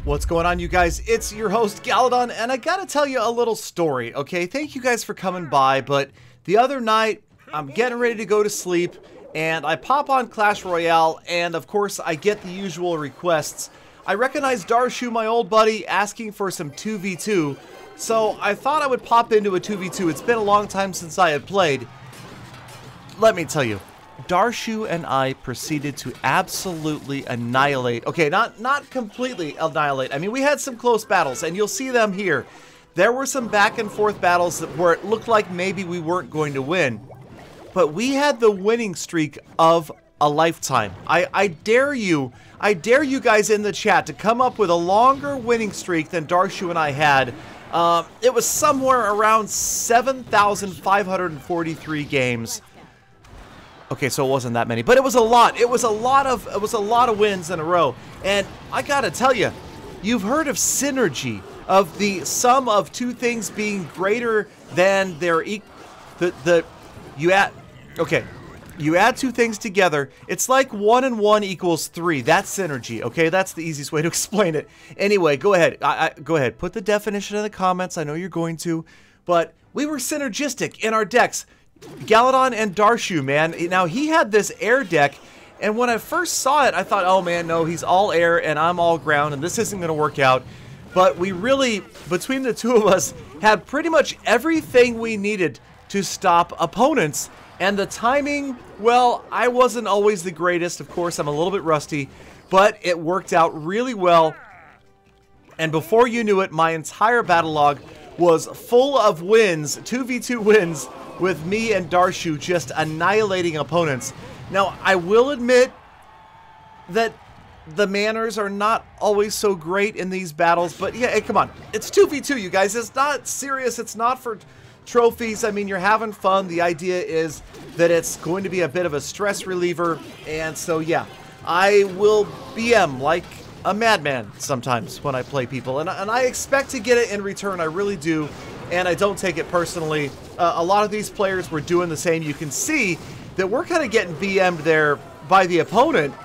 What's going on, you guys? It's your host, Galadon, and I gotta tell you a little story, okay? Thank you guys for coming by, but the other night, I'm getting ready to go to sleep, and I pop on Clash Royale, and of course, I get the usual requests. I recognize Darshu, my old buddy, asking for some 2v2, so I thought I would pop into a 2v2. It's been a long time since I had played. Let me tell you, Darshu and I proceeded to absolutely annihilate. Okay, not completely annihilate. I mean, we had some close battles, and you'll see them here. There were some back and forth battles where it looked like maybe we weren't going to win. But we had the winning streak of a lifetime. I dare you guys in the chat to come up with a longer winning streak than Darshu and I had. It was somewhere around 7,543 games. Okay, so it wasn't that many, but it was a lot. It was a lot of wins in a row. And I gotta tell you, you've heard of synergy, of the sum of two things being greater than their you add two things together. It's like 1 and 1 equals 3. That's synergy. Okay, that's the easiest way to explain it. Anyway, go ahead. Go ahead. Put the definition in the comments. I know you're going to, but we were synergistic in our decks. Galadon and Darshu, man. Now, he had this air deck, and when I first saw it, I thought, oh man, no, he's all air and I'm all ground, and this isn't going to work out. But we really, between the two of us, had pretty much everything we needed to stop opponents. And the timing, well, I wasn't always the greatest. Of course, I'm a little bit rusty, but it worked out really well. And before you knew it, my entire battle log was full of wins, 2v2 wins, with me and Darshu just annihilating opponents. Now, I will admit that the manners are not always so great in these battles, but yeah, hey, come on. It's 2v2, you guys. It's not serious. It's not for trophies. I mean, you're having fun. The idea is that it's going to be a bit of a stress reliever, and so yeah, I will BM like a madman sometimes when I play people, and I expect to get it in return. I really do. And I don't take it personally. A lot of these players were doing the same. You can see that we're kind of getting BM'd there by the opponent.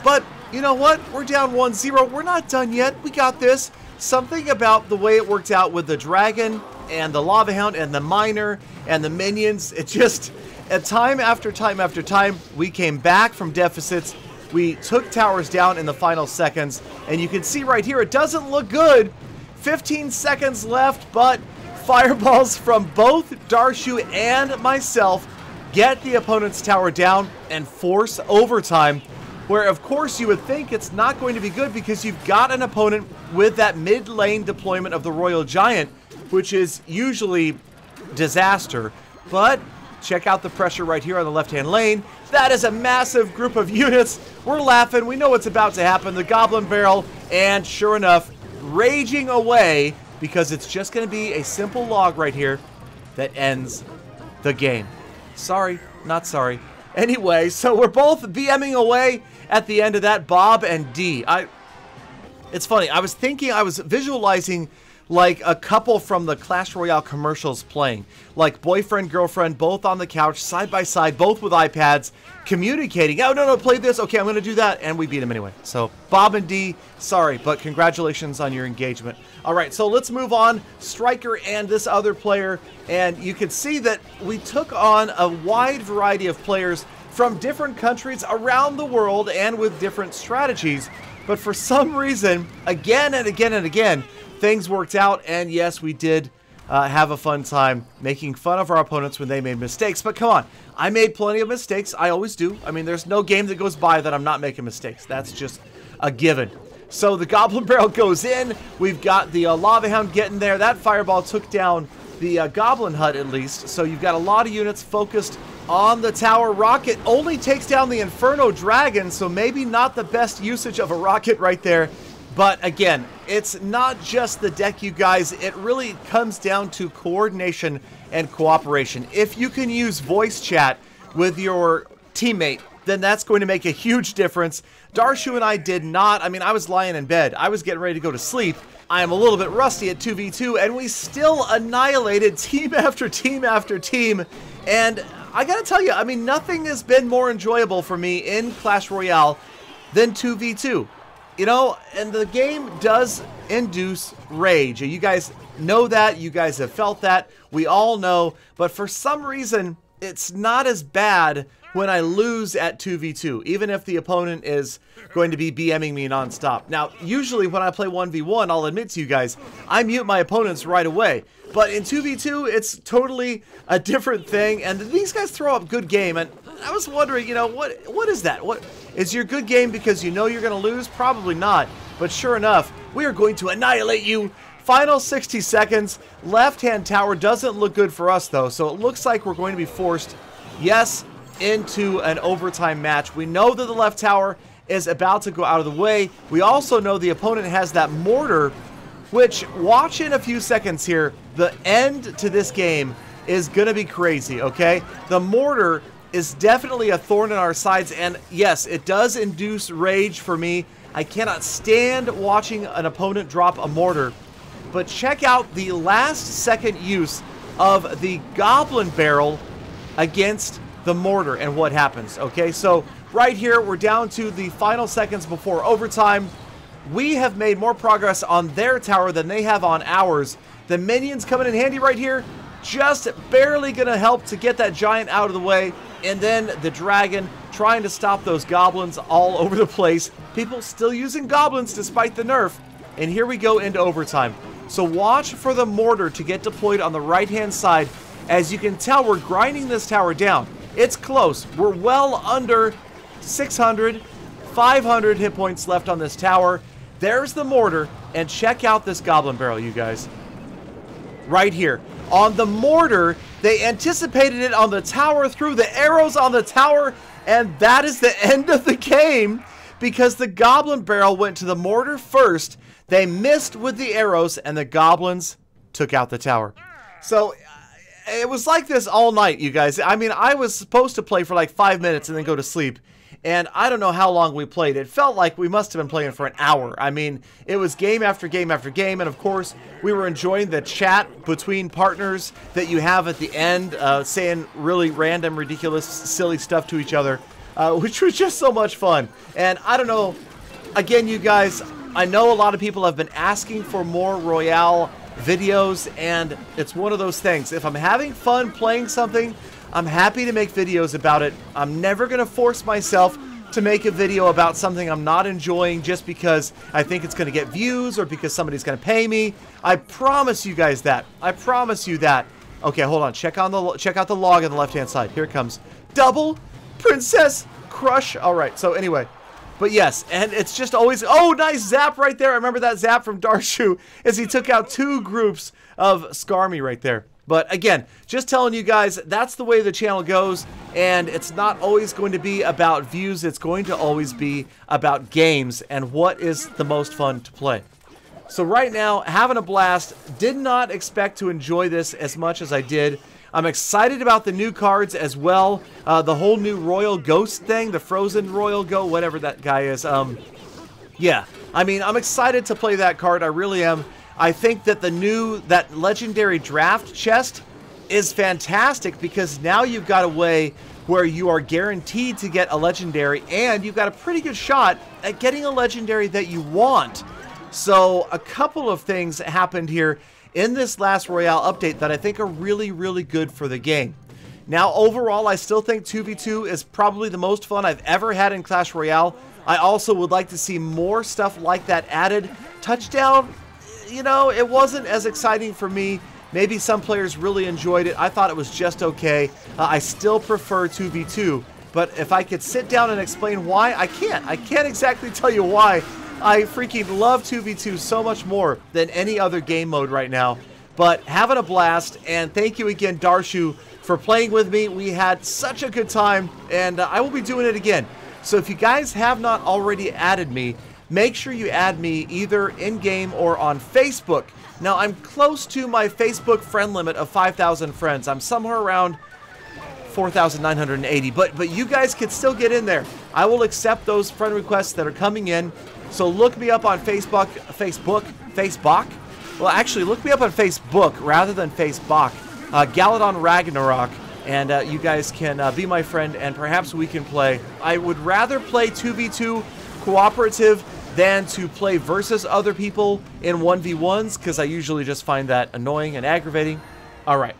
But you know what? We're down 1-0. We're not done yet. We got this. Something about the way it worked out with the dragon and the lava hound and the miner and the minions. It just, at time after time after time, we came back from deficits. We took towers down in the final seconds. And you can see right here, it doesn't look good. 15 seconds left, but fireballs from both Darshu and myself get the opponent's tower down and force overtime, where of course you would think it's not going to be good because you've got an opponent with that mid lane deployment of the Royal Giant, which is usually disaster. But check out the pressure right here on the left-hand lane. That is a massive group of units. We're laughing. We know what's about to happen. The Goblin Barrel, and sure enough, raging away, because it's just going to be a simple log right here that ends the game. Sorry, not sorry. Anyway, so we're both BMing away at the end of that, Bob and D. It's funny, I was visualizing like a couple from the Clash Royale commercials playing. Like boyfriend, girlfriend, both on the couch, side by side, both with iPads, communicating. Oh, no, play this. Okay, I'm going to do that. And we beat him anyway. So, Bob and D, sorry, but congratulations on your engagement. All right, so let's move on. Striker and this other player. And you can see that we took on a wide variety of players from different countries around the world and with different strategies. But for some reason, again and again and again, things worked out, and yes, we did have a fun time making fun of our opponents when they made mistakes. But come on, I made plenty of mistakes. I always do. I mean, there's no game that goes by that I'm not making mistakes. That's just a given. So the Goblin Barrel goes in. We've got the Lava Hound getting there. That fireball took down the Goblin Hut at least. So you've got a lot of units focused on the tower. Rocket only takes down the Inferno Dragon, so maybe not the best usage of a rocket right there. But again, it's not just the deck, you guys. It really comes down to coordination and cooperation. If you can use voice chat with your teammate, then that's going to make a huge difference. Darshu and I did not. I mean, I was lying in bed. I was getting ready to go to sleep. I am a little bit rusty at 2v2, and we still annihilated team after team after team. And I gotta tell you, I mean, nothing has been more enjoyable for me in Clash Royale than 2v2. You know, and the game does induce rage. You guys know that. You guys have felt that. We all know. But for some reason, it's not as bad when I lose at 2v2, even if the opponent is going to be BMing me nonstop. Now, usually when I play 1v1, I'll admit to you guys, I mute my opponents right away. But in 2v2, it's totally a different thing, and these guys throw up good game, and I was wondering, you know, what is that? What is your good game because you know you're going to lose? Probably not, but sure enough, we are going to annihilate you. Final 60 seconds. Left-hand tower doesn't look good for us, though, so it looks like we're going to be forced, yes, into an overtime match. We know that the left tower is about to go out of the way. We also know the opponent has that mortar, which, watch in a few seconds here, the end to this game is going to be crazy, okay? The mortar is definitely a thorn in our sides, and yes, it does induce rage for me. I cannot stand watching an opponent drop a mortar, but check out the last second use of the goblin barrel against the mortar and what happens, okay? So right here, we're down to the final seconds before overtime. We have made more progress on their tower than they have on ours. The minions coming in handy right here, just barely gonna help to get that giant out of the way, and then the dragon trying to stop those goblins all over the place. People still using goblins despite the nerf, and here we go into overtime. So watch for the mortar to get deployed on the right-hand side. As you can tell, we're grinding this tower down. It's close. We're well under 600, 500 hit points left on this tower. There's the mortar, and check out this goblin barrel, you guys. Right here. On the mortar, they anticipated it on the tower, threw the arrows on the tower, and that is the end of the game because the goblin barrel went to the mortar first. They missed with the arrows, and the goblins took out the tower. So it was like this all night, you guys. I mean, I was supposed to play for like 5 minutes and then go to sleep. And I don't know how long we played. It felt like we must have been playing for an hour. I mean, it was game after game after game. And of course, we were enjoying the chat between partners that you have at the end, saying really random, ridiculous, silly stuff to each other, which was just so much fun. And I don't know, again, you guys, I know a lot of people have been asking for more Royale videos, and it's one of those things. If I'm having fun playing something, I'm happy to make videos about it. I'm never going to force myself to make a video about something I'm not enjoying just because I think it's going to get views or because somebody's going to pay me. I promise you guys that. I promise you that. Okay, hold on. Check out the log on the left-hand side. Here it comes. Double Princess Crush. All right. So anyway, but yes, and it's just always, oh, nice zap right there. I remember that zap from Darshu as he took out 2 groups of Skarmy right there. But again, just telling you guys, that's the way the channel goes, and it's not always going to be about views. It's going to always be about games and what is the most fun to play. So right now, having a blast. Did not expect to enjoy this as much as I did. I'm excited about the new cards as well. The whole new Royal Ghost thing, the Frozen Royal Go, whatever that guy is. Yeah, I mean, I'm excited to play that card. I really am. I think that that legendary draft chest is fantastic because now you've got a way where you are guaranteed to get a legendary, and you've got a pretty good shot at getting a legendary that you want. So a couple of things happened here in this last Royale update that I think are really, really good for the game. Now, overall, I still think 2v2 is probably the most fun I've ever had in Clash Royale. I also would like to see more stuff like that added. Touchdown, you know, it wasn't as exciting for me. Maybe some players really enjoyed it. I thought it was just okay. I still prefer 2v2, but if I could sit down and explain why, I can't. I can't exactly tell you why. I freaking love 2v2 so much more than any other game mode right now. But having a blast, and thank you again, Darshu, for playing with me. We had such a good time, and I will be doing it again. So if you guys have not already added me, make sure you add me either in-game or on Facebook. Now, I'm close to my Facebook friend limit of 5,000 friends. I'm somewhere around 4,980, but you guys can still get in there. I will accept those friend requests that are coming in. So look me up on Facebook. Well, actually, look me up on Facebook rather than Facebook. Galadon Ragnarok, and you guys can be my friend, and perhaps we can play. I would rather play 2v2 cooperative than to play versus other people in 1v1s, because I usually just find that annoying and aggravating. Alright.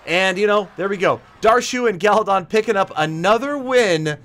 And, you know, there we go. Darshu and Galadon picking up another win